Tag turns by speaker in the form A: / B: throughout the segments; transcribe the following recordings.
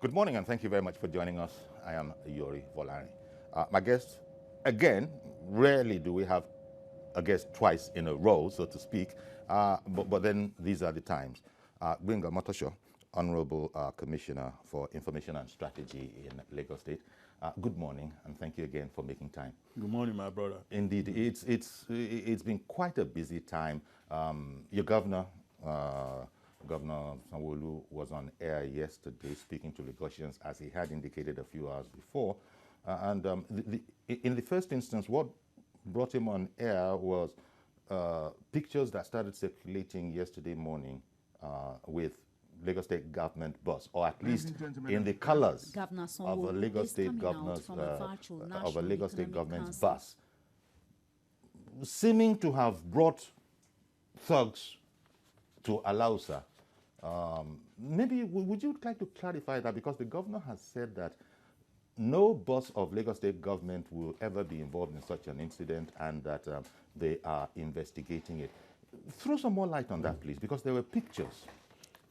A: Good morning, and thank you very much for joining us. I am Yori Volari. My guest, again, rarely do we have a guest twice in a row, so to speak, but then these are the times. Gbenga Motosho, Honorable Commissioner for Information and Strategy in Lagos State. Good morning, and thank you again for making time.
B: Good morning, my brother.
A: Indeed, it's been quite a busy time. Your governor, Governor Sanwo-Olu, was on air yesterday speaking to Lagosians, as he had indicated a few hours before. In the first instance, what brought him on air was pictures that started circulating yesterday morning with Lagos State government bus, or at least in the colors of a Lagos State governor's of a Lagos State government's bus, seeming to have brought thugs to Alausa. Maybe would you like to clarify that, because the governor has said that no bus of Lagos State government will ever be involved in such an incident, and that they are investigating it. Throw some more light on that, please, because there were pictures.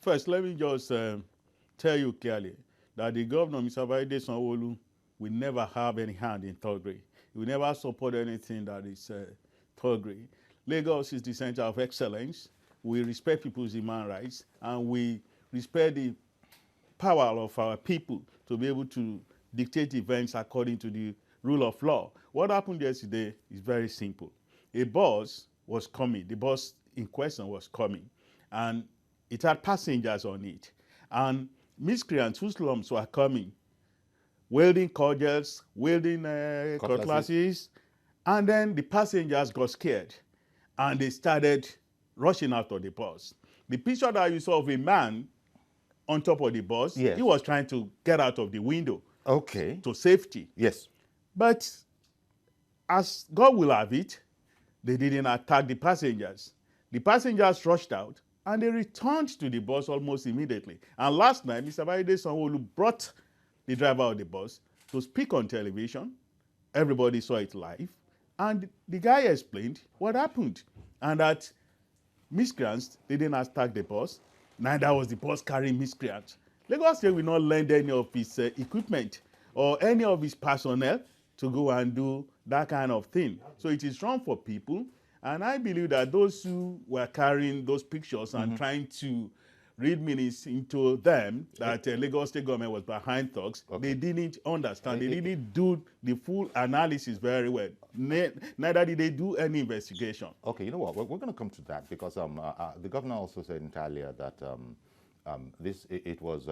B: First, let me just tell you clearly that the governor, Mr. Baide Sanwo-Olu, will never have any hand in thuggery. He will never support anything that is thuggery. Lagos is the center of excellence. We respect people's human rights, and we respect the power of our people to be able to dictate events according to the rule of law. What happened yesterday is very simple. A bus was coming. The bus in question was coming, and it had passengers on it. And miscreants, Muslims, were coming, wielding cordials, wielding cutlasses, and then the passengers got scared, and they started rushing out of the bus. The picture that you saw of a man on top of the bus, yes, he was trying to get out of the window, okay, to safety.
A: Yes.
B: But as God will have it, they didn't attack the passengers. The passengers rushed out, and they returned to the bus almost immediately. And last night, Mr. Baide Sanwo-Olu brought the driver of the bus to speak on television. Everybody saw it live. And the guy explained what happened, and that miscreants didn't attack the bus, neither was the bus carrying miscreants. Lagos State will not lend any of its equipment or any of its personnel to go and do that kind of thing. So it is wrong for people. And I believe that those who were carrying those pictures and trying to read meanings into them, that Lagos State government was behind thugs, they didn't understand. They didn't do the full analysis very well. Neither did they do any investigation.
A: Okay, you know what? We're going to come to that, because the governor also said entirely that it was,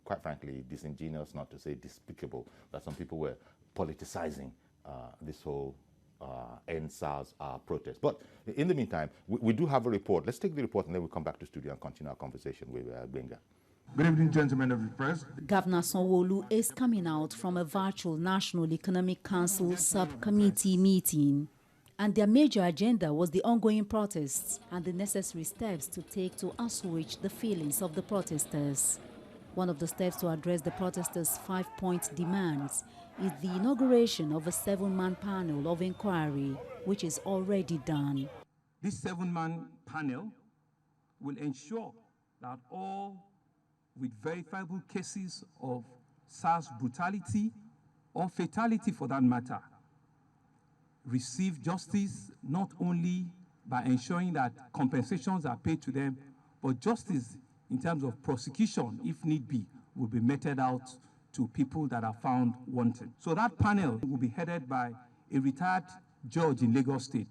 A: quite frankly, disingenuous, not to say despicable, that some people were politicizing this whole end-SARS protest. But in the meantime, we do have a report. Let's take the report, and then we'll come back to studio and continue our conversation with Gbenga.
C: Good evening, gentlemen of the press.
D: Governor Sanwo-Olu is coming out from a virtual National Economic Council subcommittee meeting, and their major agenda was the ongoing protests and the necessary steps to take to assuage the feelings of the protesters. One of the steps to address the protesters' 5-point demands is the inauguration of a 7-man panel of inquiry, which is already done.
C: This 7-man panel will ensure that all with verifiable cases of SARS brutality or fatality, for that matter, receive justice, not only by ensuring that compensations are paid to them, but justice in terms of prosecution, if need be, will be meted out to people that are found wanted. So that panel will be headed by a retired judge in Lagos State,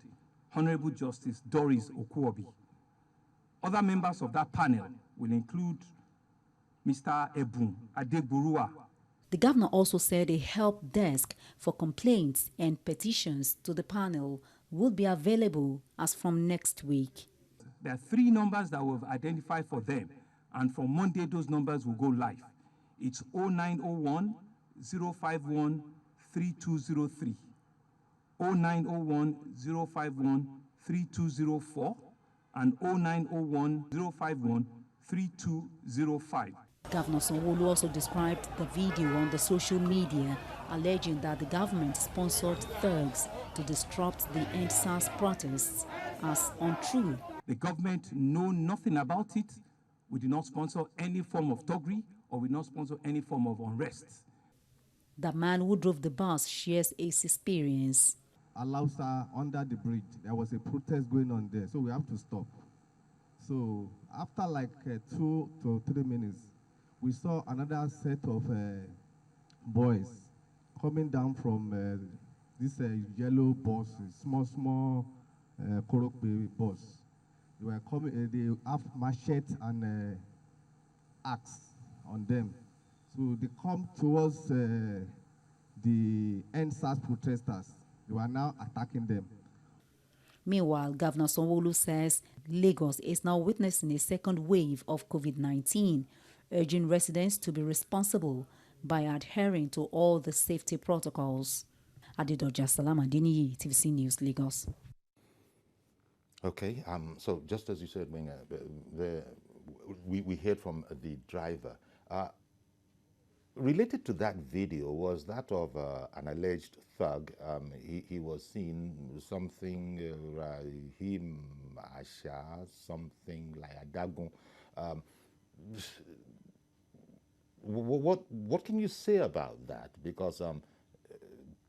C: Honorable Justice Doris Okuobi. Other members of that panel will include Mr. Ebun Adegburua.
D: The governor also said a help desk for complaints and petitions to the panel will be available as from next week.
C: There are 3 numbers that we've identified for them, and from Monday those numbers will go live. It's 0901 051 3203, 0901 051 3204, and 0901 051 3205.
D: Governor Sanwo-Olu also described the video on the social media alleging that the government sponsored thugs to disrupt the end-SARS protests as untrue.
C: The government know nothing about it. We did not sponsor any form of thuggery or will not sponsor any form of unrest.
D: The man who drove the bus shares his experience.
E: Alausa, under the bridge, there was a protest going on there, so we have to stop. So after like 2 to 3 minutes, we saw another set of boys coming down from this yellow bus, small Korokpe bus. They were coming, they have machete and axe on them. So they come towards the NSAS protesters. They were now attacking them.
D: Meanwhile, Governor Sanwo-Olu says Lagos is now witnessing a second wave of COVID-19, urging residents to be responsible by adhering to all the safety protocols. Adedoja Salamadini, TVC News, Lagos.
A: Okay, so just as you said, Menga, we heard from the driver. Related to that video was that of an alleged thug. He was seen something him Asha, something like Adagun. What can you say about that? Because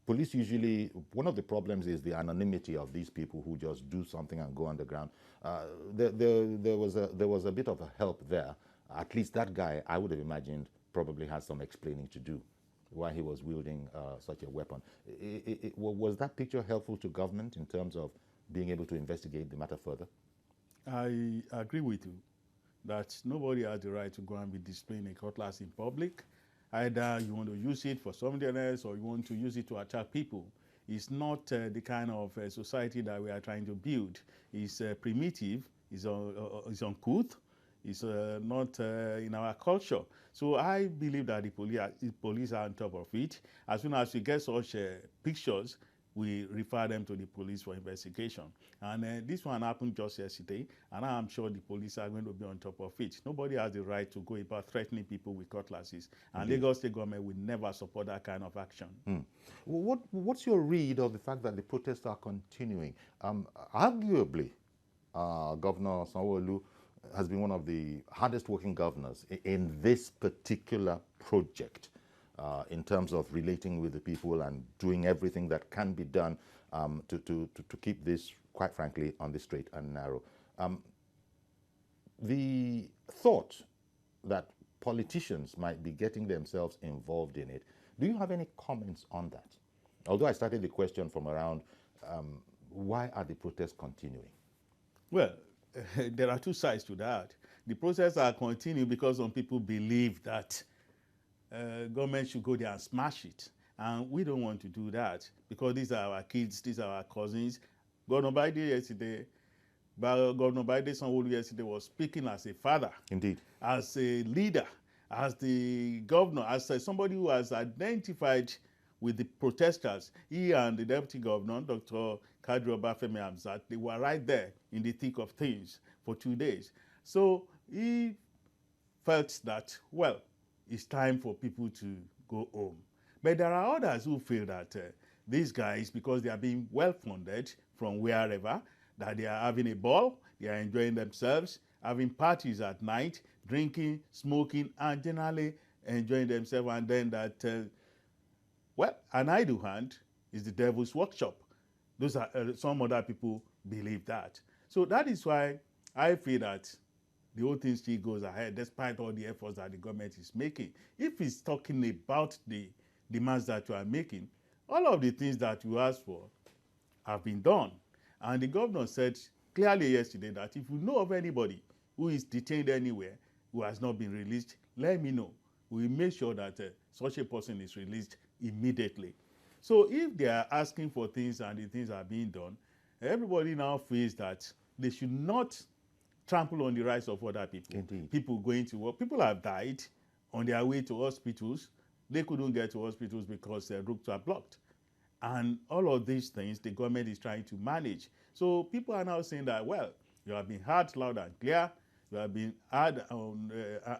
A: police usually, one of the problems is the anonymity of these people who just do something and go underground. There was a bit of a help there. At least that guy, I would have imagined, probably has some explaining to do why he was wielding such a weapon. Was that picture helpful to government in terms of being able to investigate the matter further?
B: I agree with you that nobody has the right to go and be displaying a cutlass in public. Either you want to use it for something else or you want to use it to attack people. It's not the kind of society that we are trying to build. It's primitive, it's uncouth, it's not in our culture. So I believe that the police are on top of it. As soon as we get such pictures, we refer them to the police for investigation. And this one happened just yesterday, and I'm sure the police are going to be on top of it. Nobody has the right to go about threatening people with cutlasses. And Lagos State government will never support that kind of action.
A: What's your read of the fact that the protests are continuing? Arguably, Governor Sanwo-Olu has been one of the hardest working governors in this particular project in terms of relating with the people and doing everything that can be done to keep this, quite frankly, on the straight and narrow. The thought that politicians might be getting themselves involved in it, do you have any comments on that? Although I started the question from around, why are the protests continuing?
B: Well, there are two sides to that. The protests are continuing because some people believe that government should go there and smash it. And we don't want to do that because these are our kids, these are our cousins. Governor Biden yesterday, Governor Biden Sanwo-Olu yesterday was speaking as a father. Indeed. As a leader, as the governor, as somebody who has identified with the protesters. He and the deputy governor, Dr. Kadri Obafemi Hamzat, they were right there in the thick of things for 2 days. So he felt that, well, it's time for people to go home. But there are others who feel that these guys, because they are being well-funded from wherever, that they are having a ball, they are enjoying themselves, having parties at night, drinking, smoking, and generally enjoying themselves, and then that, well, an idle hand is the devil's workshop. Those are some other people believe that. So that is why I feel that the whole thing still goes ahead, despite all the efforts that the government is making. If it's talking about the demands that you are making, all of the things that you asked for have been done. And the governor said clearly yesterday that if you know of anybody who is detained anywhere who has not been released, let me know. We will make sure that such a person is released immediately. So if they are asking for things and the things are being done, everybody now feels that they should not trample on the rights of other people. Indeed. People going to work. People have died on their way to hospitals. They couldn't get to hospitals because their routes are blocked. And all of these things, the government is trying to manage. So people are now saying that, well, you have been heard loud and clear. You have been heard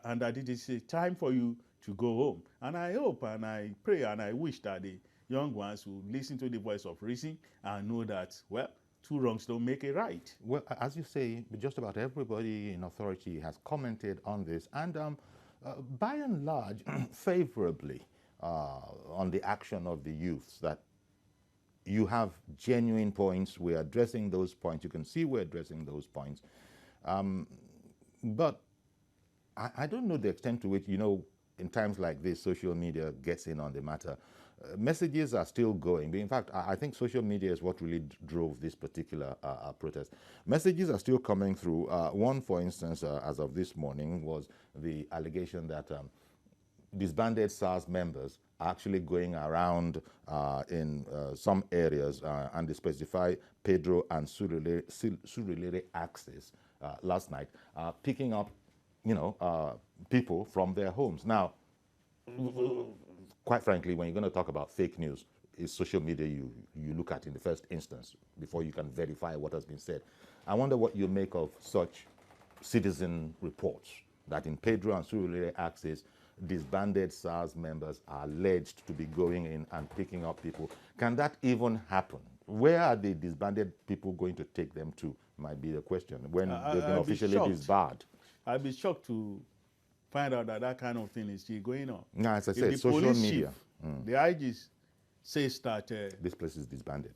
B: and that it is a time for you to go home. And I hope and I pray and I wish that the young ones will listen to the voice of reason and know that, well, two wrongs don't make a right.
A: Well, as you say, just about everybody in authority has commented on this. And by and large, favorably on the action of the youths, that you have genuine points. We're addressing those points. You can see we're addressing those points. But I don't know the extent to which, in times like this, social media gets in on the matter. Messages are still going. In fact, I think social media is what really drove this particular protest. Messages are still coming through. One, for instance, as of this morning, was the allegation that disbanded SARS members are actually going around in some areas, and they specify Pedro and Surulere axis last night, picking up, people from their homes. Now, quite frankly, when you're going to talk about fake news, it's social media you look at in the first instance before you can verify what has been said. I wonder what you make of such citizen reports that in Pedro and Surulere axis, disbanded SARS members are alleged to be going in and picking up people. Can that even happen? Where are the disbanded people going to take them to, might be the question, when they've been officially disbarred.
B: I'd be shocked to find out that kind of thing is still going on.
A: No, as I
B: If
A: said,
B: the
A: social
B: police
A: media.
B: chief, the IG says that
A: This place is disbanded.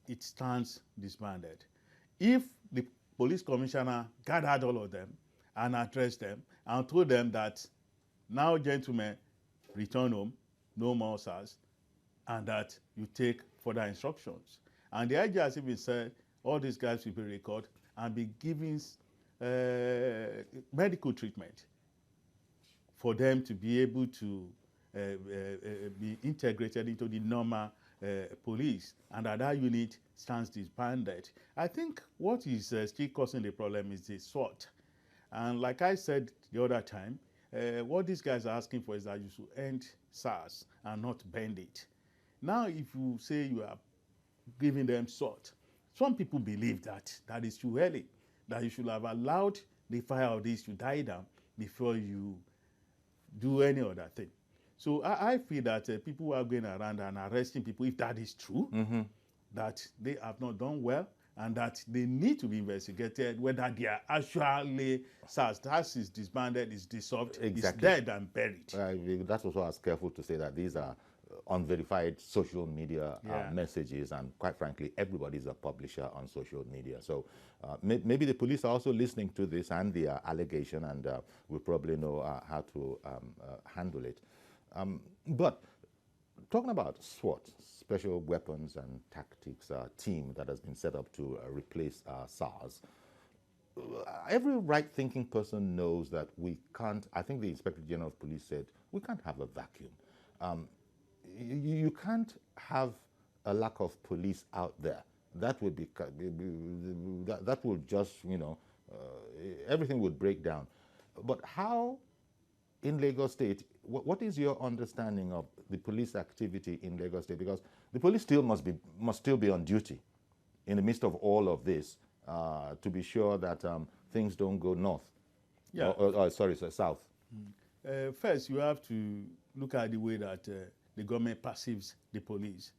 B: it stands disbanded. If the police commissioner gathered all of them and addressed them and told them that, now, gentlemen, return home, no more SARS, and that you take further instructions. And the IG has even said all these guys will be recorded and be given medical treatment for them to be able to be integrated into the normal police, and that unit stands disbanded. I think what is still causing the problem is the SWAT. And like I said the other time, what these guys are asking for is that you should end SARS and not bend it. Now, if you say you are giving them SWAT, some people believe that is too early, that you should have allowed the fire of this to die down before you do any other thing. So I feel that people who are going around and arresting people, if that is true, that they have not done well, and that they need to be investigated whether they are actually SARS. SARS is disbanded, is dissolved, is dead and buried.
A: That's also I was careful to say that these are unverified social media messages, and quite frankly, everybody's a publisher on social media. So maybe the police are also listening to this and the allegation, and will probably know how to handle it. But talking about SWAT, Special Weapons and Tactics team that has been set up to replace SARS, every right-thinking person knows that we can't, I think the Inspector General of Police said, we can't have a vacuum. You can't have a lack of police out there. That would be, that would just, everything would break down. But how in Lagos State, what is your understanding of the police activity in Lagos State? Because the police still must still be on duty in the midst of all of this to be sure that things don't go north.
B: Yeah.
A: Sorry, south.
B: First, you have to look at the way that the government perceives the police.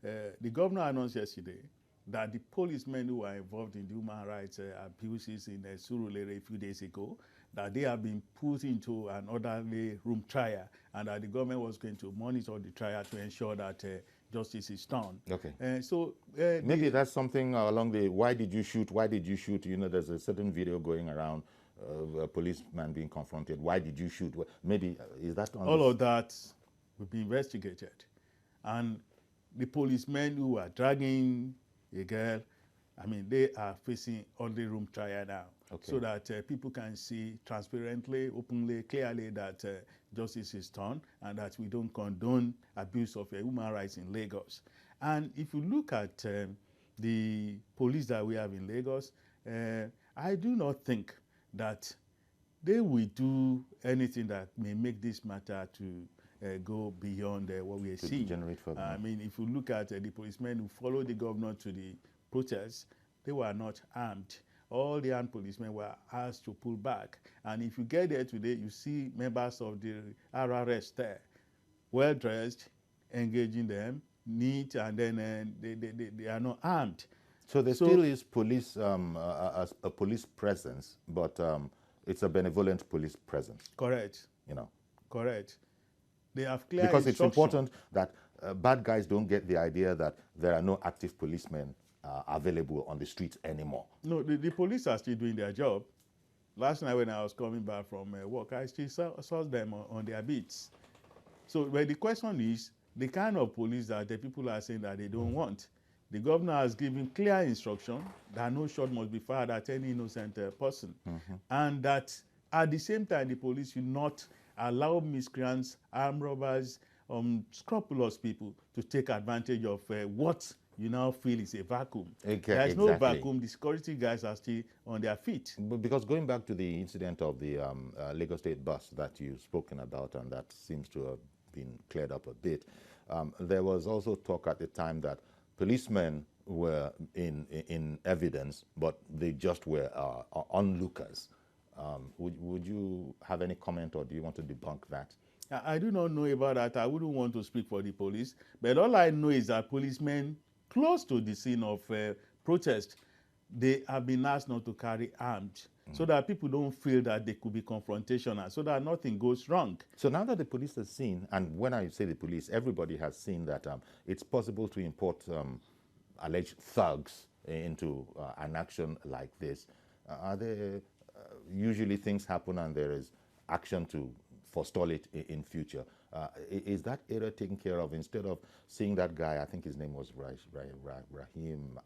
B: The governor announced yesterday that the policemen who are involved in the human rights abuses in Surulere a few days ago, that they have been put into an orderly room trial, and that the government was going to monitor the trial to ensure that justice is done.
A: Okay.
B: So
A: maybe that's something along the why did you shoot? There's a certain video going around of a policeman being confronted. Why did you shoot? Maybe is that on
B: all of that will be investigated, and the policemen who are dragging a girl, they are facing orderly room trial now.
A: Okay.
B: So that people can see transparently, openly, clearly that justice is done, and that we don't condone abuse of human rights in Lagos. And if you look at the police that we have in Lagos, I do not think that they will do anything that may make this matter to go beyond what we are seeing.
A: Generate further.
B: If you look at the policemen who followed the governor to the protests, they were not armed. All the armed policemen were asked to pull back. And if you get there today, you see members of the RRS there, well-dressed, engaging them, neat, and then they are not armed.
A: So there still is police, a police presence, but it's a benevolent police presence.
B: Correct.
A: You know,
B: Correct. They have clear
A: because it's
B: instruction.
A: important that bad guys don't get the idea that there are no active policemen available on the streets anymore.
B: No, the police are still doing their job. Last night when I was coming back from work, I still saw them on their beats. So but the question is, the kind of police that the people are saying that they don't want. The governor has given clear instruction that no shot must be fired at any innocent person. And that at the same time, the police should not allow miscreants, armed robbers, scrupulous people to take advantage of what you now feel is a vacuum. There's no vacuum. The security guys are still on their feet.
A: But because going back to the incident of the Lagos State bus that you've spoken about, and that seems to have been cleared up a bit, there was also talk at the time that policemen were in evidence, but they just were onlookers. Would you have any comment, or do you want to debunk that?
B: I do not know about that. I wouldn't want to speak for the police. But all I know is that policemen close to the scene of protest, they have been asked not to carry arms so that people don't feel that they could be confrontational, so that nothing goes wrong.
A: So now that the police has seen, and when I say the police, everybody has seen that it's possible to import alleged thugs into an action like this, are there usually things happen and there is action to forestall it in future? Is that area taken care of instead of seeing that guy, I think his name was Rahim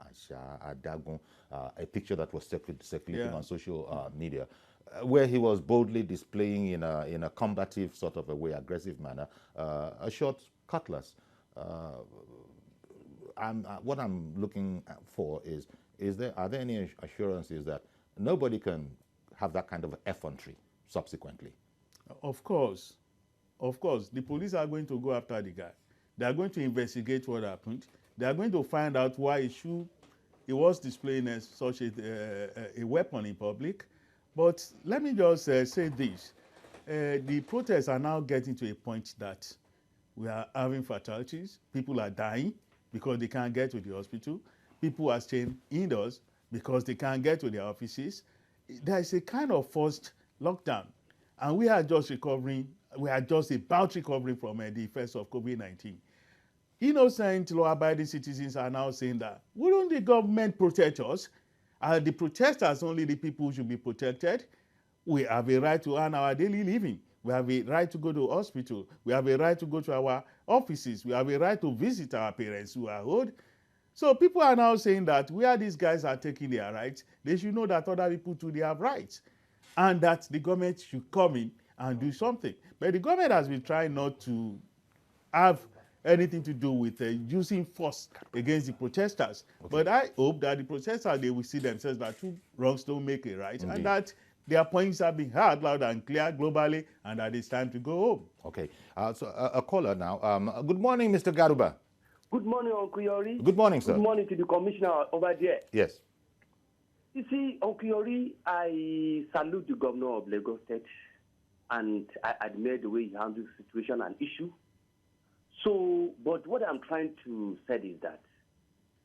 A: Adagun, a picture that was circulating on social media, where he was boldly displaying in a combative sort of a way, aggressive manner, a short cutlass. What I'm looking for is are there any assurances that nobody can have that kind of effrontery subsequently?
B: Of course, the police are going to go after the guy. They are going to investigate what happened. They are going to find out why he was displaying such a weapon in public. But let me just say this. The protests are now getting to a point that we are having fatalities. People are dying because they can't get to the hospital. People are staying indoors because they can't get to their offices. There is a kind of forced lockdown. And we are just recovering. We are just about recovering from the effects of COVID-19. Innocent, law-abiding citizens are now saying that, wouldn't the government protect us? Are the protesters only the people who should be protected? We have a right to earn our daily living. We have a right to go to hospital. We have a right to go to our offices. We have a right to visit our parents who are old. So people are now saying that where these guys are taking their rights, they should know that other people too, they have rights. And that the government should come in and do something. But the government has been trying not to have anything to do with using force against the protesters. Okay. But I hope that the protesters, they will see themselves that two wrongs don't make a right. Indeed. And that their points have been heard loud and clear globally, and that it's time to go home.
A: Okay. So a caller now. Good morning, Mr. Garuba.
F: Good morning, Uncle Yori.
A: Good morning, sir.
F: Good morning to the commissioner over there.
A: Yes.
F: You see, Uncle Yori, I salute the governor of Lagos State, and I admire the way he handles the situation and issue. So, but what I'm trying to say is that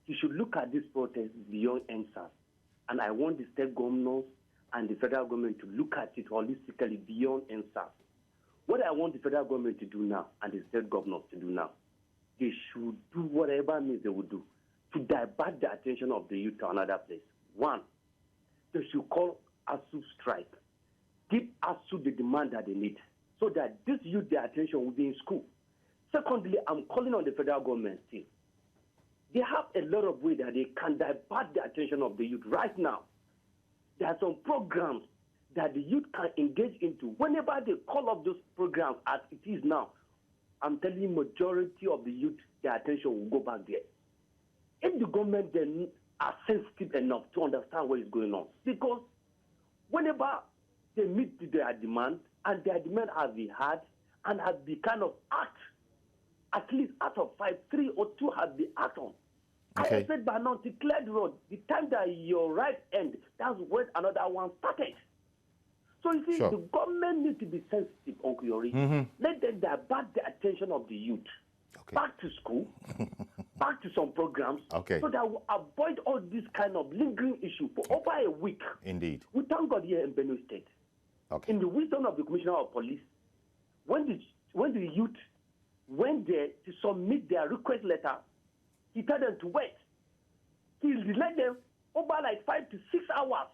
F: he should look at this protest beyond answers. And I want the state governors and the federal government to look at it holistically beyond answers. What I want the federal government to do now and the state governors to do now, they should do whatever means they would do to divert the attention of the youth to another place. One, they should call ASU strike. Give ASU the demand that they need so that this youth, their attention will be in school. Secondly, I'm calling on the federal government still. They have a lot of ways that they can divert the attention of the youth right now. There are some programs that the youth can engage into. Whenever they call up those programs as it is now, I'm telling you, majority of the youth, their attention will go back there. If the government then are sensitive enough to understand what is going on, because whenever they meet their demand, and their demand has been heard and has been kind of act, at least out of 5, 3 or 2 have been acted on. Okay. I expect by now to clear the road. The time that your right end, that's when another one started. So you see, the government needs to be sensitive, Uncle Yori. Let them divert the attention of the youth back to school, back to some programs, so that we avoid all this kind of lingering issue for over a week.
A: Indeed.
F: We thank God here in Benue State.
A: Okay.
F: In the wisdom of the Commissioner of Police, when the youth went there to submit their request letter, he told them to wait. He delayed them over like 5 to 6 hours.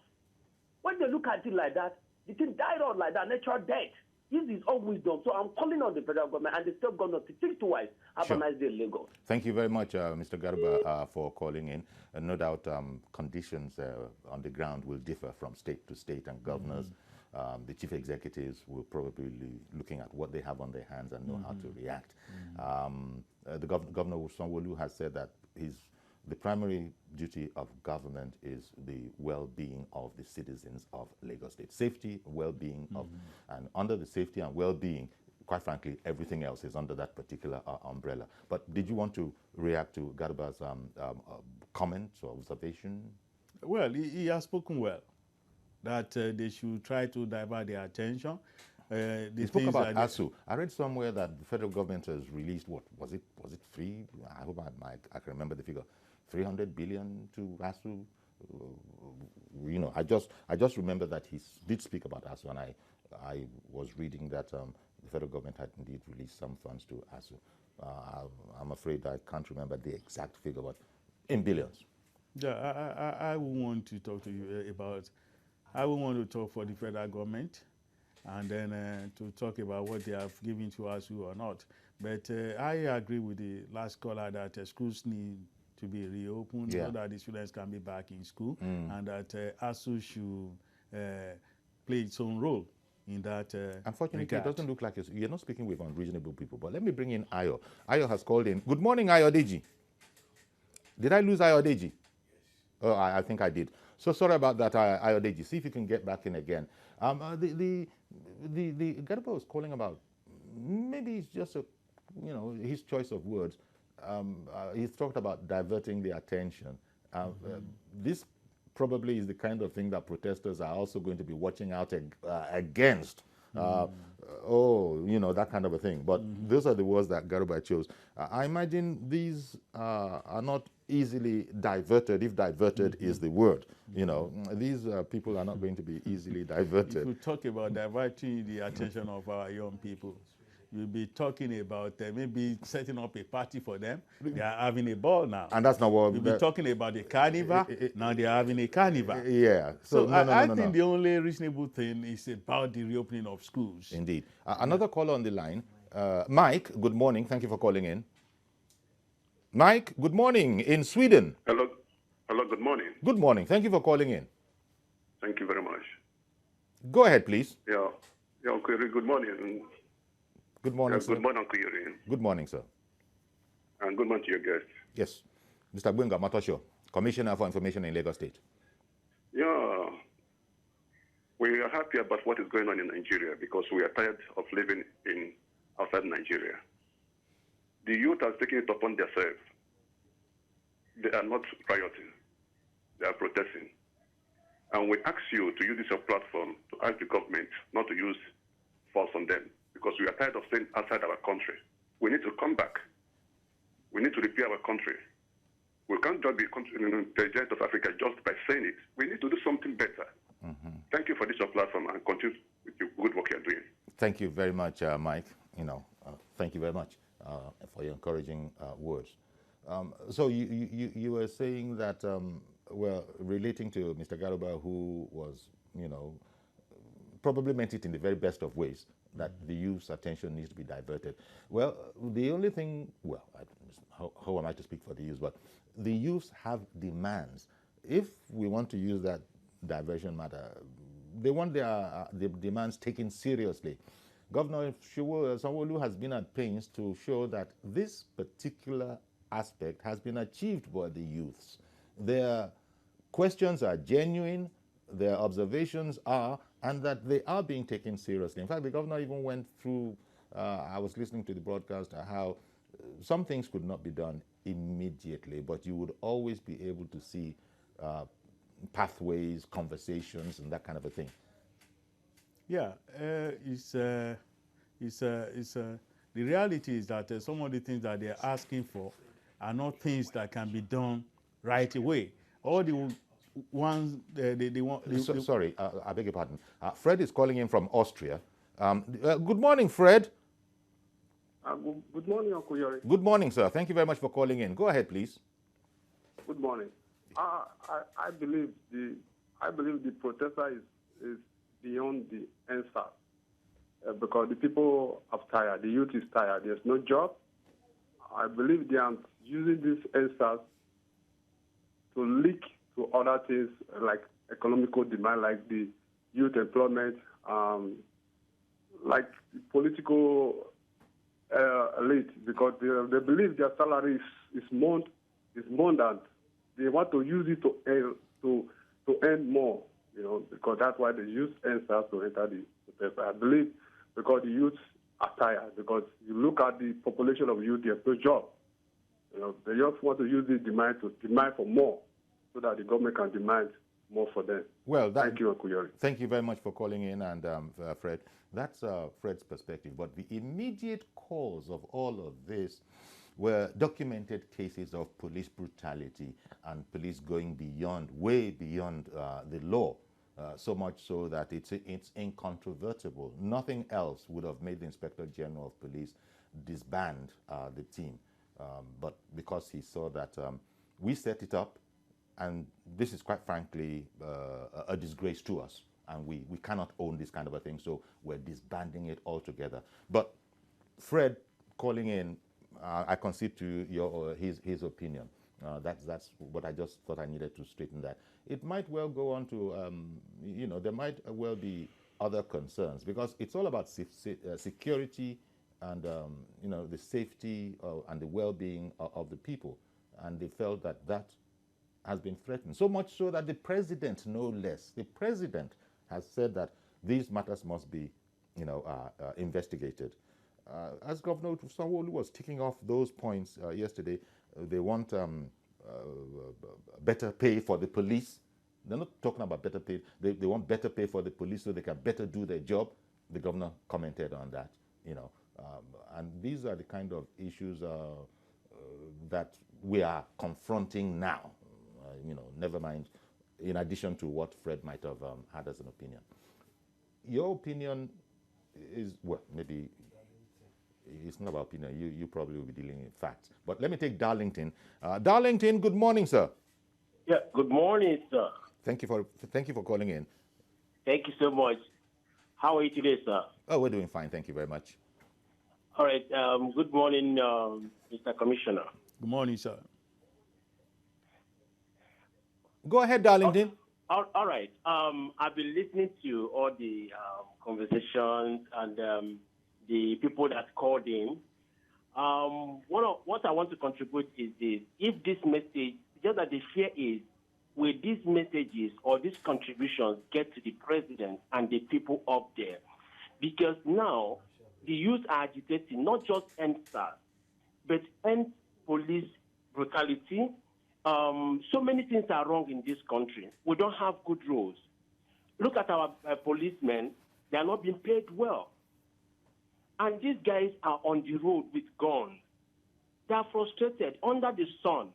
F: When they look at it like that, the thing died out like that, natural death. This is all wisdom. So I'm calling on the federal government and the state government to think twice. Have a nice day, Lagos.
A: Thank you very much, Mr. Garba, for calling in. No doubt conditions on the ground will differ from state to state, and governors, the chief executives will probably be looking at what they have on their hands and know how to react. The Governor Sanwo-Olu has said that the primary duty of government is the well-being of the citizens of Lagos State. Safety, well-being of, and under the safety and well-being, quite frankly, everything else is under that particular umbrella. But did you want to react to Garba's comments or observation?
B: Well, he has spoken well, that they should try to divert their attention.
A: He spoke about ASU. I read somewhere that the federal government has released, what was it free? I hope I can remember the figure. 300 billion to ASU. You know, I just remember that he did speak about ASU, and I was reading that the federal government had indeed released some funds to ASU. I'm afraid I can't remember the exact figure, but in billions.
B: Yeah, I would want to talk to you about, I would want to talk for the federal government, and then to talk about what they have given to ASU or not. But I agree with the last caller that schools need to be reopened so that the students can be back in school, and that ASU should play its own role in that.
A: Unfortunately,
B: regard.
A: it doesn't look like you're not speaking with unreasonable people. But let me bring in Ayo. Ayo has called in. Good morning, Ayo Deji. Did I lose Ayo Deji? Oh, I think I did. So sorry about that, Ayo Deji. See if you can get back in again. The Garba was calling about, maybe it's just his choice of words. He's talked about diverting the attention. This probably is the kind of thing that protesters are also going to be watching out against. That kind of a thing. But those are the words that Garba chose. I imagine these are not easily diverted, if diverted is the word. You know, these people are not going to be easily diverted.
B: If you talk about diverting the attention of our young people, you'll be talking about maybe setting up a party for them. They are having a ball now.
A: And that's not what...
B: You'll be talking about the carnival. Now they are having a carnival.
A: Yeah.
B: So I think the only reasonable thing is about the reopening of schools.
A: Indeed. Another caller on the line. Mike, good morning. Thank you for calling in. Mike, good morning in Sweden.
G: Hello. Hello, good morning.
A: Good morning. Thank you for calling in.
G: Thank you very much.
A: Go ahead, please.
G: Yeah, Uncle Yuri, good morning.
A: Good morning, sir.
G: Good morning, Uncle Yuri.
A: Good morning, sir.
G: And good morning to your guests.
A: Yes. Mr. Gwenga Matosho, Commissioner for Information in Lagos State.
G: Yeah, we are happy about what is going on in Nigeria because we are tired of living outside Nigeria. The youth are taking it upon themselves. They are not rioting. They are protesting. And we ask you to use your platform to ask the government not to use force on them because we are tired of staying outside our country. We need to come back. We need to repair our country. We can't just be the giant of Africa just by saying it. We need to do something better. Thank you for this your platform and continue with the good work you're doing.
A: Thank you very much, Mike. Thank you very much for your encouraging words. So you were saying that, relating to Mr. Garba, who was, probably meant it in the very best of ways, that the youth's attention needs to be diverted. Well, the only thing, how am I to speak for the youth, but the youths have demands. If we want to use that diversion matter, they want their demands taken seriously. Governor Sanwo-Olu has been at pains to show that this particular aspect has been achieved by the youths. Their questions are genuine, their observations are, and that they are being taken seriously. In fact, the governor even went through, I was listening to the broadcast, how some things could not be done immediately, but you would always be able to see pathways, conversations, and that kind of a thing.
B: Yeah, the reality is that some of the things that they're asking for are not things that can be done right away. All the once they want.
A: Sorry, I beg your pardon. Fred is calling in from Austria. Good morning, Fred.
H: Good morning, Uncle Yori.
A: Good morning, sir. Thank you very much for calling in. Go ahead, please.
H: Good morning. I believe the protester is beyond the answer because the people are tired. The youth is tired. There's no job. I believe they are using these answers to leak to other things like economical demand, like the youth employment, like political elite, because they believe their salary is more than they want to use it to earn more, because that's why they use answers to enter the protest. I believe because the youth are tired, because you look at the population of youth, there's no job. They just want to use this demand to demand for more, so that the government can demand more for them.
A: Well,
H: thank you, Uncle Yori.
A: Thank you very much for calling in, and Fred. That's Fred's perspective. But the immediate cause of all of this were documented cases of police brutality and police going way beyond the law, so much so that it's incontrovertible. Nothing else would have made the Inspector General of Police disband the team. But because he saw that we set it up, and this is quite frankly a disgrace to us, and we cannot own this kind of a thing, so we're disbanding it altogether. But Fred calling in, I concede to his opinion. That's what I just thought I needed to straighten that. It might well go on to, there might well be other concerns, because it's all about security and, the safety and the well-being of the people. And they felt that has been threatened. So much so that the president, no less, the president has said that these matters must be, investigated. As Governor Sanwo-Olu was ticking off those points yesterday, they want better pay for the police. They're not talking about better pay. They want better pay for the police so they can better do their job. The governor commented on that, and these are the kind of issues that we are confronting now. Never mind, in addition to what Fred might have had as an opinion. Your opinion is, well, maybe it's not about opinion. You probably will be dealing in facts. But let me take Darlington. Darlington, good morning, sir.
I: Yeah, good morning, sir.
A: Thank you for calling in.
I: Thank you so much. How are you today, sir?
A: Oh, we're doing fine. Thank you very much.
I: All right. Good morning, Mr. Commissioner.
B: Good morning, sir.
A: Go ahead, Darlington.
I: All right. I've been listening to all the conversations and the people that called in. What I want to contribute is this. If this message, just that the fear is, will these messages or these contributions get to the president and the people up there? Because now the youth are agitating not just end SARS, but end police brutality. So many things are wrong in this country. We don't have good rules. Look at our policemen. They are not being paid well. And these guys are on the road with guns. They are frustrated under the sun.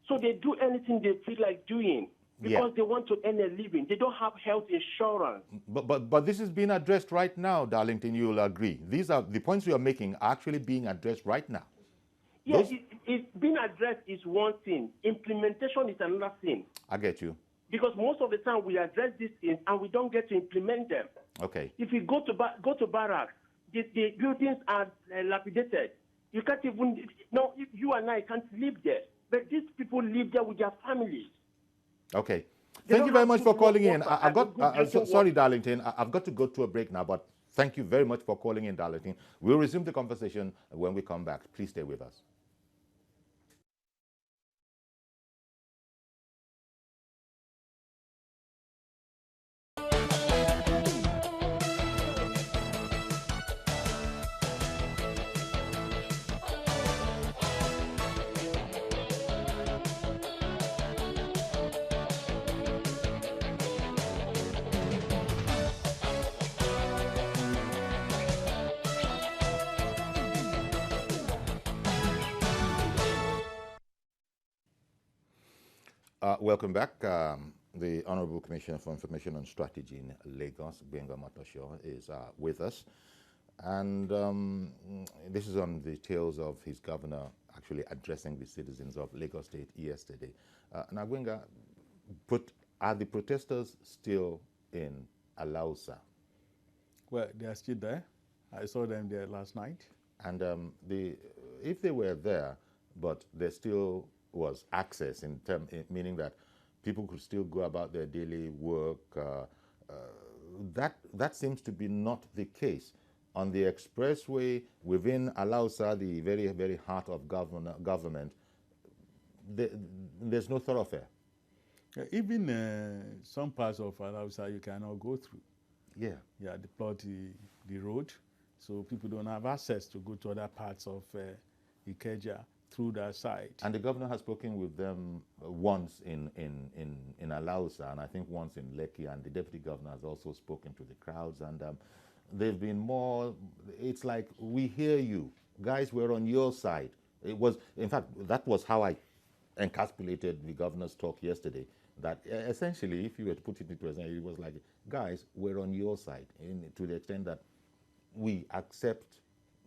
I: So they do anything they feel like doing because they want to earn a living. They don't have health insurance.
A: But this is being addressed right now, Darlington, you'll agree. These are the points you are making are actually being addressed right now.
I: Yes, it's being addressed is one thing. Implementation is another thing.
A: I get you.
I: Because most of the time we address these things and we don't get to implement them.
A: Okay.
I: If you go to barracks, the buildings are lapidated. You can't even, you and I can't live there. But these people live there with their families.
A: Okay. Thank you very much for calling in. Sorry, Darlington. I've got to go to a break now, but thank you very much for calling in, Darlington. We'll resume the conversation when we come back. Please stay with us. Welcome back. The Honorable Commissioner for Information and Strategy in Lagos, Benga Matosho, is with us. And this is on the tails of his governor actually addressing the citizens of Lagos State yesterday. Now, Benga, are the protesters still in Alausa?
B: Well, they are still there. I saw them there last night.
A: And if they were there, but there still was access, meaning that people could still go about their daily work, that seems to be not the case. On the expressway within Alausa, the very, very heart of government, there's no thoroughfare.
B: Even some parts of Alausa you cannot go through.
A: Yeah.
B: Yeah, they plot the road, so people don't have access to go to other parts of Ikeja through that side. And
A: the governor has spoken with them once in Alausa, and I think once in Lekki, and the deputy governor has also spoken to the crowds, and they've been more, it's like, we hear you. Guys, we're on your side. It was, in fact, that was how I encapsulated the governor's talk yesterday, that essentially, if you were to put it into a sense, it was like, guys, we're on your side, to the extent that we accept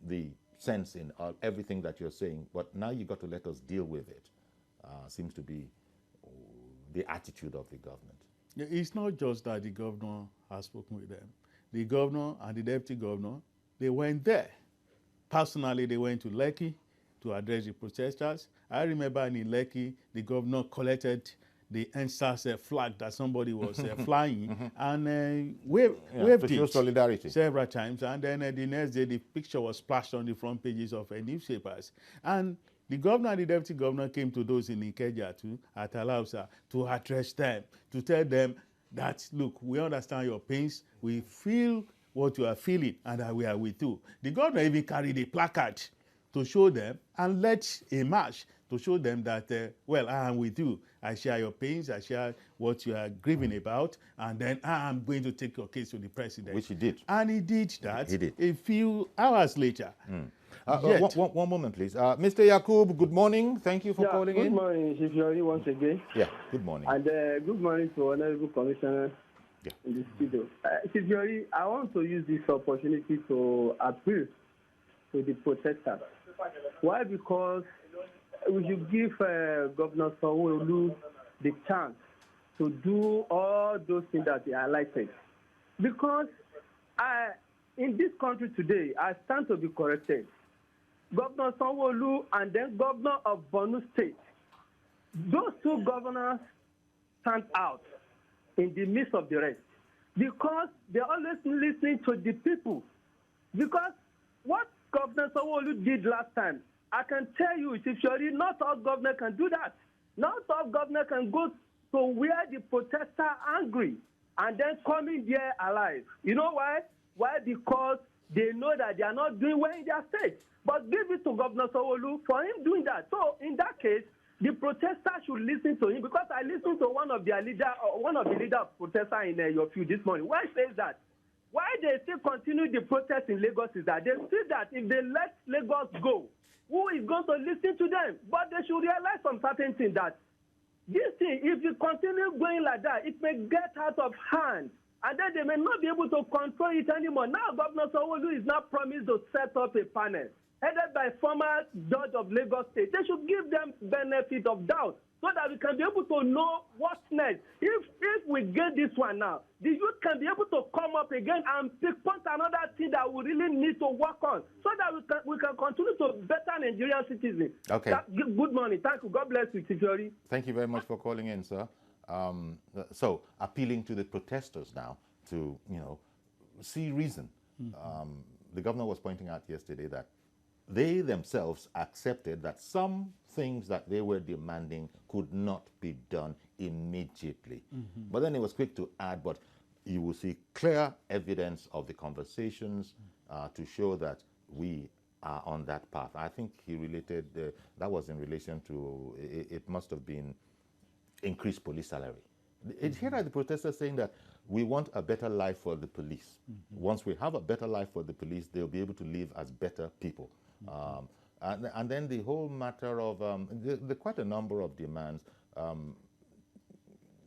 A: the sense in everything that you're saying, but now you got to let us deal with it. Seems to be the attitude of the government.
B: It's not just that the governor has spoken with them. The governor and the deputy governor, they went there. Personally, they went to Lekki to address the protesters. I remember in Lekki, the governor collected the NSAS flag that somebody was flying and waved
A: to show solidarity
B: several times. And then the next day, the picture was splashed on the front pages of newspapers. And the governor and the deputy governor came to those in Ikeja too, at Alausa, to address them, to tell them that, look, we understand your pains, we feel what you are feeling, and that we are with you. The governor even carried a placard to show them and led a march to show them that, well, I am with you. I share your pains, I share what you are grieving about, and then I am going to take your case to the president.
A: Which he did.
B: And he did that
A: he did.
B: a few hours later.
A: One moment, please. Mr. Yakub, good morning. Thank you for calling in.
J: Good morning, Chief Yori, once again.
A: Yeah, good morning.
J: And good morning to Honorable Commissioner in the studio. Chief Yori, I want to use this opportunity to appeal to the protesters. Why? Because we should give Governor Sanwo-Olu the chance to do all those things that he highlighted. Because in this country today, I stand to be corrected. Governor Sanwo-Olu and then Governor of Borno State, those two governors stand out in the midst of the rest because they're always listening to the people. Because what Governor Sanwo-Olu did last time, I can tell you, Chief Shori, not all governors can do that. Not all governors can go to where the protesters are angry and then come in there alive. You know why? Why? Because they know that they are not doing well in their state. But give it to Governor Sanwo-Olu for him doing that. So in that case, the protesters should listen to him, because I listened to one of the leader of protesters in your field this morning. Why says that? Why they still continue the protest in Lagos is that they see that if they let Lagos go, who is going to listen to them? But they should realize some certain thing, that this thing, if you continue going like that, it may get out of hand, and then they may not be able to control it anymore. Now, Governor Sanwo-Olu is now promised to set up a panel headed by former judge of Lagos State. They should give them benefit of doubt so that we can be able to know what's next. If we get this one now, the youth can be able to come up again and pinpoint another thing that we really need to work on so that we can continue to better Nigerian citizens.
A: Okay.
J: Good morning. Thank you. God bless you, Chief Yori.
A: Thank you very much for calling in, sir. So appealing to the protesters now to, see reason. The governor was pointing out yesterday that they themselves accepted that some things that they were demanding could not be done immediately. But then he was quick to add, but you will see clear evidence of the conversations to show that we are on that path. I think he related, that was in relation to, it must have been increased police salary. Here are the protesters saying that we want a better life for the police. Once we have a better life for the police, they'll be able to live as better people. And then the whole matter of, there are quite a number of demands.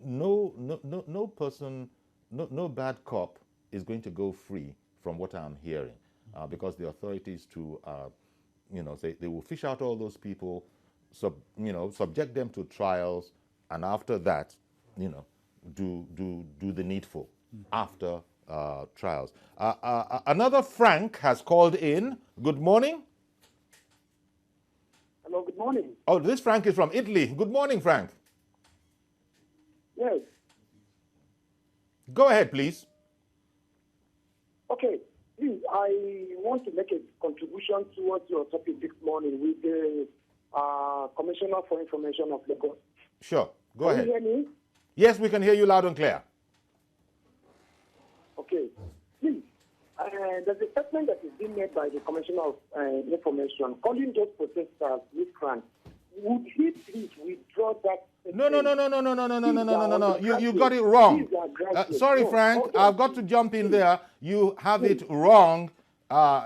A: no person, no bad cop is going to go free from what I'm hearing, because the authorities they will fish out all those people, subject them to trials, and after that, do the needful after trials. Another Frank has called in. Good morning.
K: Hello, good morning.
A: Oh, this Frank is from Italy. Good morning, Frank.
K: Yes.
A: Go ahead, please.
K: Okay, please, I want to make a contribution towards your topic this morning with the Commissioner for Information of Lagos.
A: Sure, go ahead.
K: Can you hear me?
A: Yes, we can hear you loud and clear.
K: Okay, please. There's a statement that is being made by the Commissioner of Information calling those protesters miscreants. Would he please withdraw that?
A: No. You got it wrong. Sorry, Frank. I've got to jump in there. You have it wrong.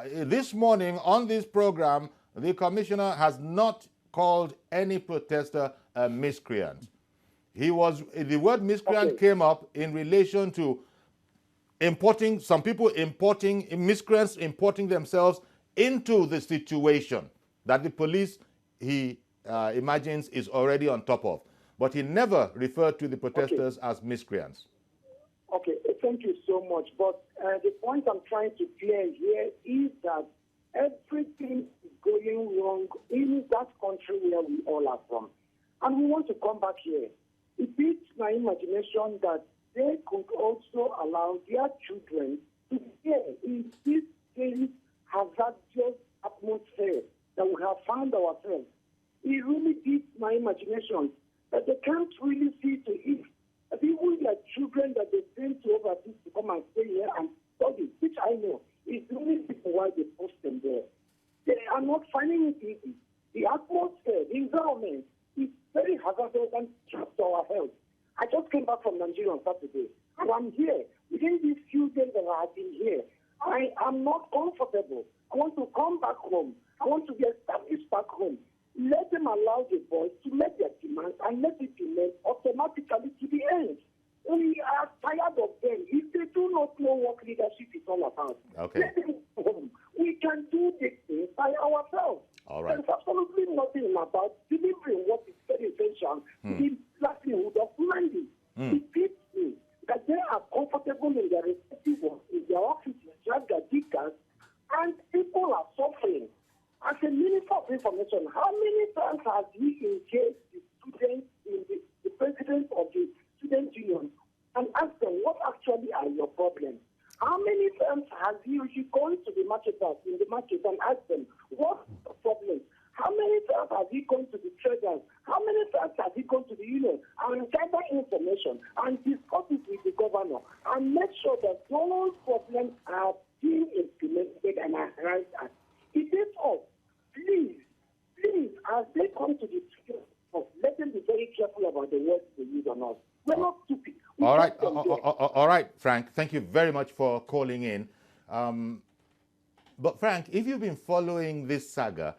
A: This morning on this program, the commissioner has not called any protester a miscreant. The word miscreant came up in relation to miscreants importing themselves into the situation that the police, he imagines, is already on top of. But he never referred to the protesters as miscreants.
K: Okay, thank you so much. But the point I'm trying to clear here is that everything is going wrong in that country where we all are from. And we want to come back here. It beats my imagination that they could also allow their children to hear in this very hazardous atmosphere that we have found ourselves. It really beats my imagination that they can't really see to it. Even their children that they send to overseas to come and stay here and study, which I know is the only reason why they post them there. They are not finding it easy. The atmosphere, the environment is very hazardous and traps our health. I just came back from Nigeria on Saturday, and I'm here. Within these few days that I have been here, I am not comfortable. I want to come back home. I want to be established back home. Let them allow the boys to make their demands and let it be made automatically to the end. We are tired of them. If they do not know what leadership is all about, let them go home. We can do these things by ourselves.
A: All right.
K: There's absolutely nothing about delivering what is very essential to the livelihood of humanity. It beats me that they are comfortable in their respective work, in their offices, just their dictators, and people are suffering. As a Minister of Information, how many times has he engaged the students in the president of the student union and asked them what actually are your problems? How many times has he gone to the marketers in the market and asked them what's the problem? How many times has he gone to the traders? How many times has he gone to the union and gather information and discuss it with the governor and make sure that those problems are being implemented and are right at? It is all. Please, as they come to the studio, let them be very careful about the words they use on us. We're not stupid.
A: All right, Frank. Thank you very much for calling in. But Frank, if you've been following this saga,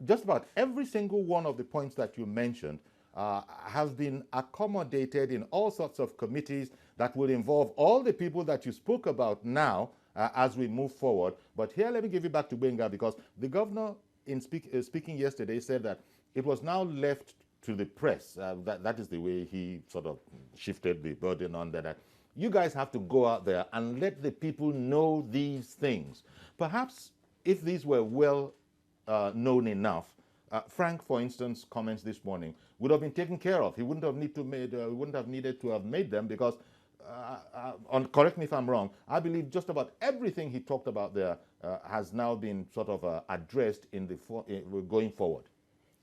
A: just about every single one of the points that you mentioned has been accommodated in all sorts of committees that will involve all the people that you spoke about now as we move forward. But here, let me give you back to Benga, because the governor, in speaking yesterday, said that it was now left to the press. That is the way he sort of shifted the burden on that. You guys have to go out there and let the people know these things. Perhaps if these were well known enough, Frank, for instance, comments this morning would have been taken care of. He wouldn't have needed to have made them, because correct me if I'm wrong, I believe just about everything he talked about there has now been sort of addressed in going forward.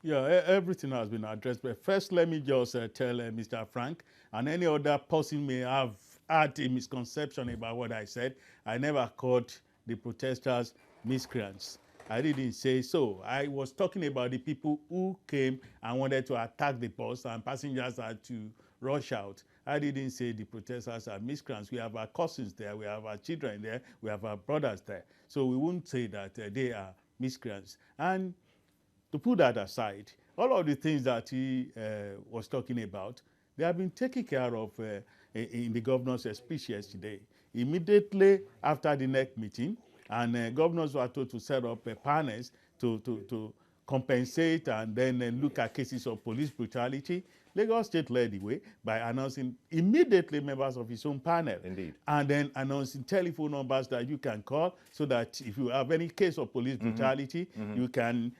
B: Yeah, everything has been addressed. But first, let me just tell Mr. Frank and any other person may have had a misconception about what I said. I never called the protesters miscreants. I didn't say so. I was talking about the people who came and wanted to attack the bus and passengers had to rush out. I didn't say the protesters are miscreants. We have our cousins there, we have our children there, we have our brothers there. So we wouldn't say that they are miscreants. And to put that aside, all of the things that he was talking about, They have been taken care of in the governor's speech yesterday. Immediately after the NEC meeting, and governors were told to set up panels to compensate and then look at cases of police brutality. Lagos State led the way by announcing immediately members of his own panel.
A: Indeed.
B: And then announcing telephone numbers that you can call so that if you have any case of police brutality, you can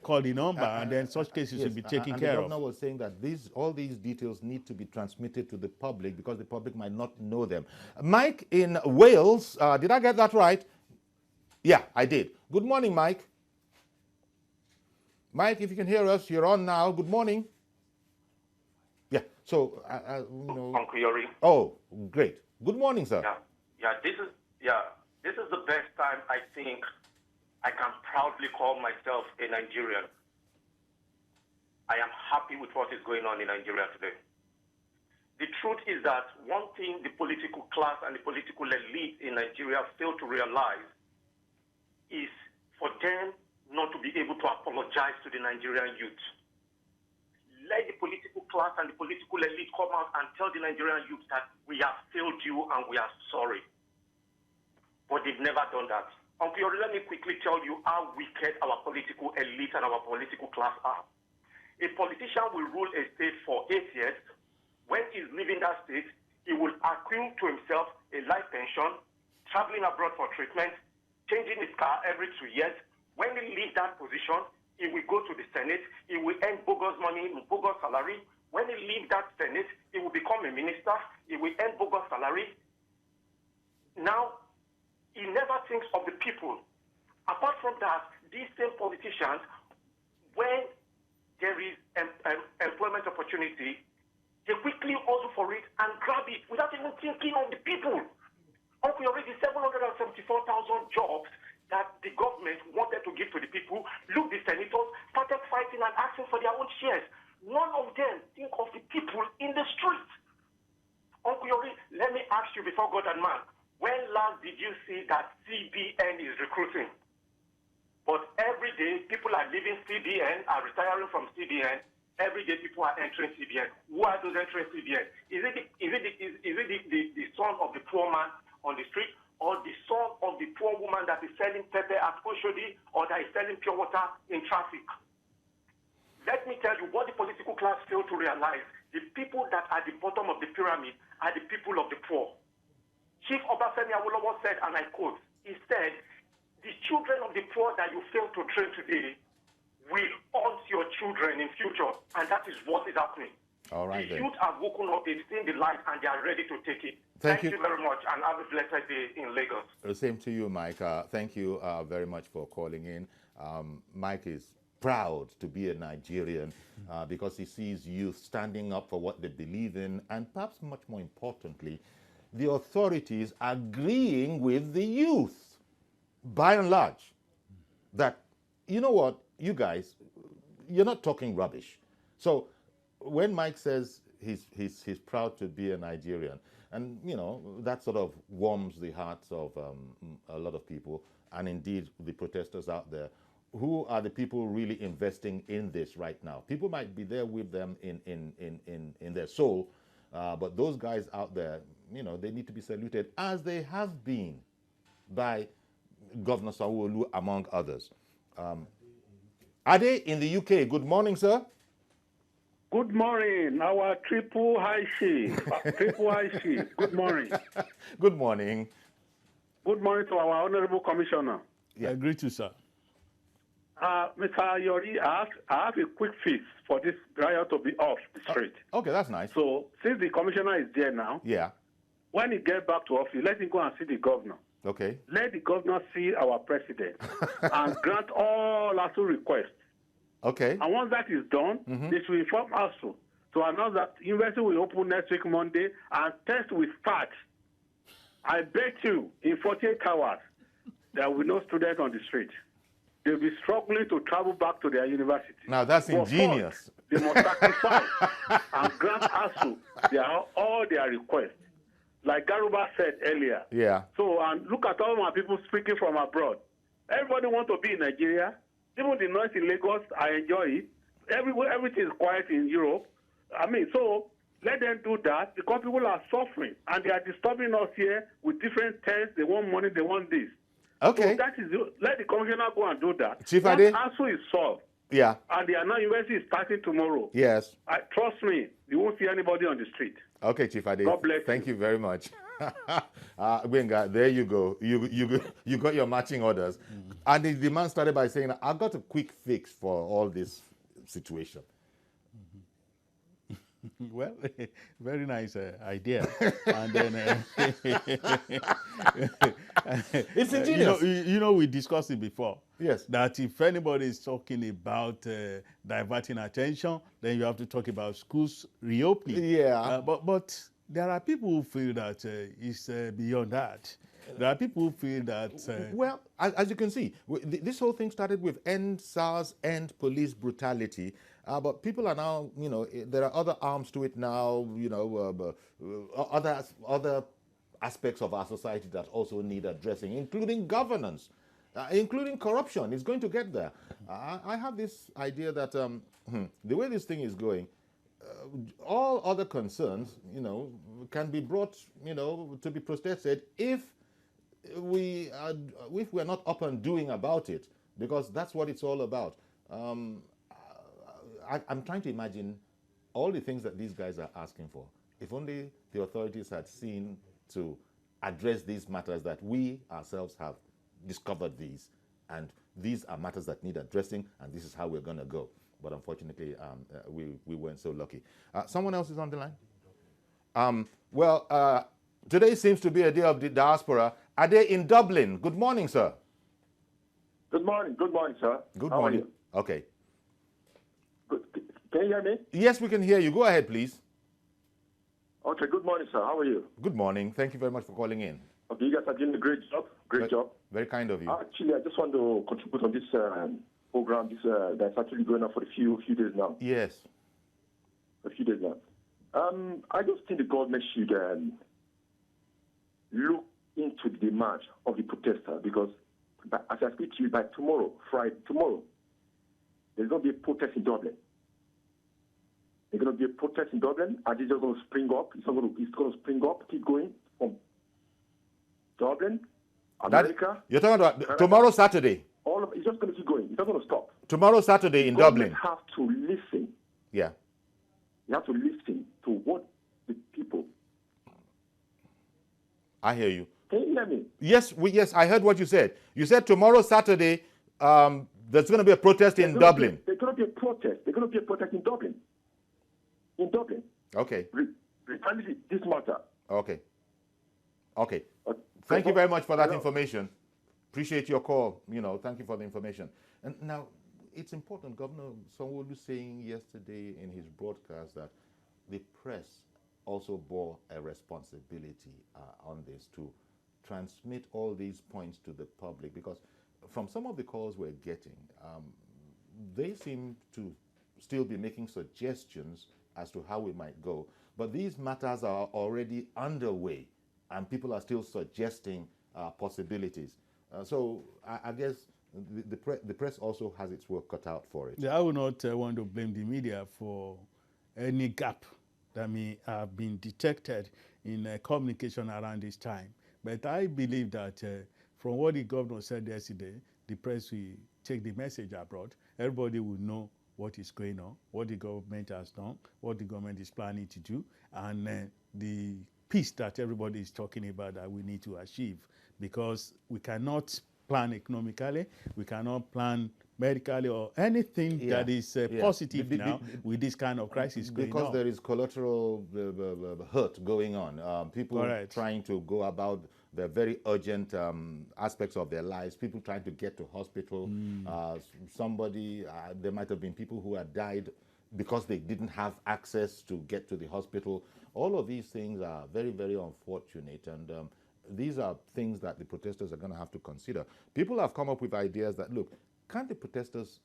B: call the number and then such cases will be taken care
A: The
B: of.
A: governor was saying that all these details need to be transmitted to the public because the public might not know them. Mike in Wales, did I get that right? Yeah, I did. Good morning, Mike. Mike, if you can hear us, you're on now. Good morning. Yeah, so,
L: Uncle Yori.
A: Oh, great. Good morning, sir.
L: This is the best time I think I can proudly call myself a Nigerian. I am happy with what is going on in Nigeria today. The truth is that one thing the political class and the political elite in Nigeria fail to realize is for them not to be able to apologize to the Nigerian youth. Let the political class and the political elite come out and tell the Nigerian youth that we have failed you and we are sorry. But they've never done that. Uncle Yori, let me quickly tell you how wicked our political elite and our political class are. A politician will rule a state for 8 years. When he's leaving that state, he will accrue to himself a life pension, traveling abroad for treatment, changing his car every 2 years. When he leaves that position, he will go to the Senate, he will earn bogus money, bogus salary. When he leaves that Senate, he will become a minister, he will earn bogus salary. Now, he never thinks of the people. Apart from that, these same politicians, when there is employment opportunity, they quickly order for it and grab it without even thinking of the people. Uncle, already 774,000 jobs that the government wanted to give to the people. Look, the senators started fighting and asking for their own shares. None of them think of the people in the street. Uncle Yori, let me ask you before God and man, when last did you see that CBN is recruiting? But every day, people are leaving CBN, are retiring from CBN. Every day, people are entering CBN. Who are those entering CBN? Is it the son of the poor man on the street, or the son of the poor woman that is selling pepper at Oshodi, or that is selling pure water in traffic? Let me tell you what the political class fail to realize. The people that are at the bottom of the pyramid are the people of the poor. Chief Obafemi Awolowo said, and I quote, he said, the children of the poor that you fail to train today will haunt your children in future, and that is what is happening.
A: All right,
L: the youth have woken up, they've seen the light, and they are ready to take it. Thank you very much, and have a blessed day in Lagos.
A: Same to you, Mike. Thank you very much for calling in. Mike is proud to be a Nigerian because he sees youth standing up for what they believe in, and perhaps much more importantly, the authorities agreeing with the youth, by and large, that, you know what, you guys, you're not talking rubbish. So when Mike says he's proud to be a Nigerian, and, you know, that sort of warms the hearts of a lot of people, and indeed the protesters out there. Who are the people really investing in this right now? People might be there with them in their soul, but those guys out there, you know, they need to be saluted, as they have been by Governor Sanwo-Olu, among others. Ade in the UK, good morning, sir.
M: Good morning, our triple high chief. Triple high chief. Good morning.
A: Good morning.
M: Good morning to our honorable commissioner.
B: Yeah. I agree to, sir.
M: Mr. Yori, I have a quick fix for this riot to be off the street.
A: Okay, that's nice.
M: So, since the commissioner is there now,
A: yeah,
M: when he gets back to office, let him go and see the governor.
A: Okay.
M: Let the governor see our president and grant all ASU requests.
A: Okay.
M: And once that is done, they should inform ASU to announce that university will open next week Monday and test will start. I bet you in 48 hours there will be no students on the street. They'll be struggling to travel back to their university.
A: Now that's ingenious.
M: First, they must sacrifice and grant ASU all their requests. Like Garuba said earlier.
A: Yeah.
M: So, and look at all my people speaking from abroad. Everybody wants to be in Nigeria. Even the noise in Lagos, I enjoy it. Everywhere, everything is quiet in Europe. I mean, so Let them do that because people are suffering and they are disturbing us here with different tests. They want money, they want this.
A: Okay.
M: So that is, let the commissioner go and do that.
A: Chief
M: Once
A: Ade?
M: ASU is solved,
A: Yeah.
M: and the Anna University is starting tomorrow.
A: Yes.
M: Trust me, you won't see anybody on the street.
A: Okay, Chief Ade.
M: God bless
A: Thank you very much. Gbenga, there you go. You got your matching orders. And the man started by saying, I got a quick fix for all this situation.
B: Well, very nice idea. And then
A: it's ingenious.
B: You know, we discussed it before.
A: Yes.
B: That if anybody is talking about diverting attention, then you have to talk about schools reopening.
A: Yeah.
B: But there are people who feel that it's beyond that. There are people who feel that...
A: well, as you can see, this whole thing started with end SARS, end police brutality. But people are now, you know, there are other arms to it now, you know, other aspects of our society that also need addressing, including governance, including corruption. It's going to get there. I have this idea that the way this thing is going, all other concerns, you know, can be brought, you know, to be protested if we're not up and doing about it, because that's what it's all about. I'm trying to imagine all the things that these guys are asking for. If only the authorities had seen to address these matters, that we ourselves have discovered these, and these are matters that need addressing, and this is how we're going to go. But unfortunately, we weren't so lucky. Someone else is on the line? Today seems to be a day of the diaspora. Are they in Dublin? Good morning, sir.
N: Good morning, sir.
A: Good
N: How
A: morning.
N: Are you?
A: Okay.
N: Good. Can you hear me?
A: Yes, we can hear you. Go ahead, please.
N: Okay, good morning, sir. How are you?
A: Good morning. Thank you very much for calling in.
N: Okay, you guys are doing a great job. Great job.
A: Very kind of you.
N: Actually, I just want to contribute on this program. That's actually going on for a few days now.
A: Yes.
N: A few days now. I just think the government should look into the demand of the protester, because as I speak to you, by tomorrow, Friday, there's going to be a protest in Dublin. There's going to be a protest in Dublin, and it's just going to spring up. It's going to spring up, keep going from Dublin, America.
A: You're talking about Canada, tomorrow, Saturday.
N: All of it's just going to keep going. It's not going to stop.
A: Tomorrow, Saturday in Dublin.
N: You have to listen.
A: Yeah.
N: You have to listen to what the people.
A: I hear you.
N: Can you hear me?
A: Yes, I heard what you said. You said tomorrow, Saturday, there's going to be a protest in Dublin.
N: There's going to be a protest. There's going to be a protest in Dublin. In Dublin.
A: Okay.
N: Finally, this matter.
A: Okay. Thank you very much for that information. Appreciate your call. You know, thank you for the information. And now, it's important. Governor Sanwo-Olu saying yesterday in his broadcast that the press also bore a responsibility on this to transmit all these points to the public, because from some of the calls we're getting, they seem to still be making suggestions as to how we might go. But these matters are already underway, and people are still suggesting possibilities. So I guess the press also has its work cut out for it.
B: I would not want to blame the media for any gap that may have been detected in communication around this time. But I believe that from what the governor said yesterday, the press will take the message abroad. Everybody will know what is going on, what the government has done, what the government is planning to do, and the peace that everybody is talking about that we need to achieve. Because we cannot plan economically, we cannot plan medically or anything that is positive now with this kind of crisis going on.
A: Because there is collateral hurt going on. People trying to go about the very urgent aspects of their lives, people trying to get to hospital. There might have been people who had died because they didn't have access to get to the hospital. All of these things are very, very unfortunate, and these are things that the protesters are going to have to consider. People have come up with ideas that, look, can't the protesters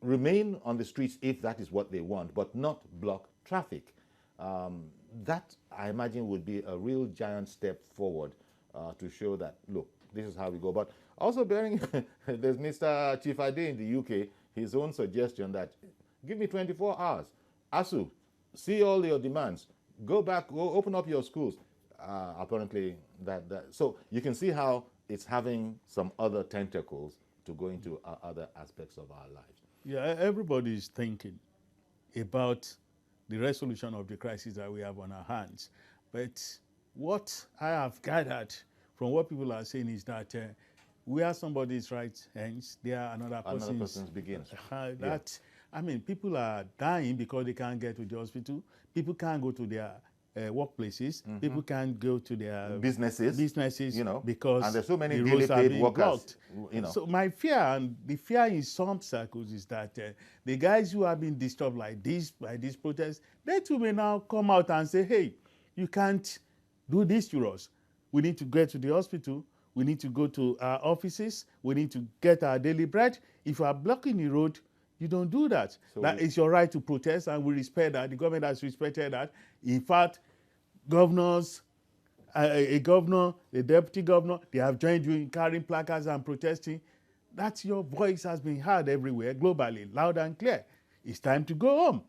A: remain on the streets if that is what they want, but not block traffic? That, I imagine, would be a real giant step forward to show that, look, this is how we go. But also bearing, there's Mr. Chief Ade in the UK, his own suggestion that, give me 24 hours. ASU, see all your demands. Go back, go open up your schools. Apparently, so you can see how it's having some other tentacles to go into other aspects of our lives.
B: Yeah, everybody is thinking about the resolution of the crisis that we have on our hands. But what I have gathered from what people are saying is that where somebody's right ends, there another person's
A: begins.
B: I mean, people are dying because they can't get to the hospital. People can't go to their workplaces. People can't go to their businesses,
A: you know,
B: because
A: and there's so many
B: the
A: daily
B: roads are
A: paid
B: being
A: workers,
B: blocked.
A: you know.
B: So my fear, and the fear in some circles, is that the guys who have been disturbed like this by these protests, they too may now come out and say, hey, you can't do this to us. We need to get to the hospital. We need to go to our offices. We need to get our daily bread. If you are blocking the road, you don't do that.
A: So
B: that is your right to protest, and we respect that. The government has respected that. In fact, governors, a governor, a deputy governor, they have joined you in carrying placards and protesting. That's your voice has been heard everywhere, globally, loud and clear. It's time to go home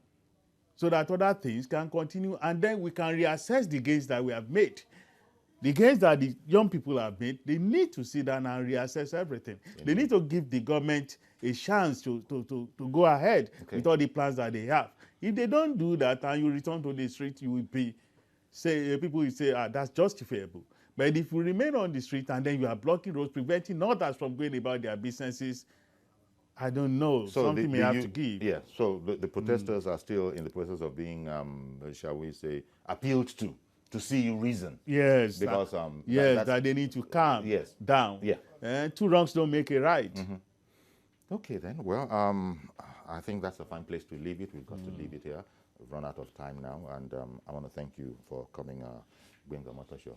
B: so that other things can continue, and then we can reassess the gains that we have made. The gains that the young people have made, they need to sit down and reassess everything. Mm-hmm. They need to give the government a chance to go ahead with all the plans that they have. If they don't do that and you return to the street, you will be, people will say, that's justifiable. But if you remain on the street and then you are blocking roads, preventing others from going about their businesses, I don't know. So something may have to give.
A: Yeah, so the protesters are still in the process of being, shall we say, appealed to see reason.
B: Yes.
A: Because
B: that they need to calm down.
A: Yeah.
B: Two wrongs don't make a right.
A: Mm-hmm. Okay then. Well, I think that's a fine place to leave it. We've got to leave it here. We've run out of time now, and I want to thank you for coming, Gbenga Motosho,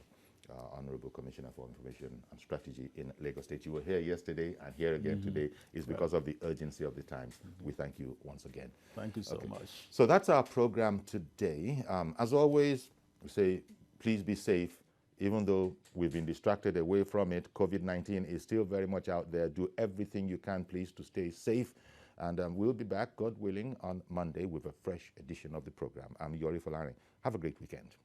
A: Honorable Commissioner for Information and Strategy in Lagos State. You were here yesterday and here again today. Is because of the urgency of the times. We thank you once again.
B: Thank you so much.
A: So that's our program today. As always, we say, please be safe. Even though we've been distracted away from it, COVID-19 is still very much out there. Do everything you can, please, to stay safe. And we'll be back, God willing, on Monday with a fresh edition of the program. I'm Yori Folari. Have a great weekend.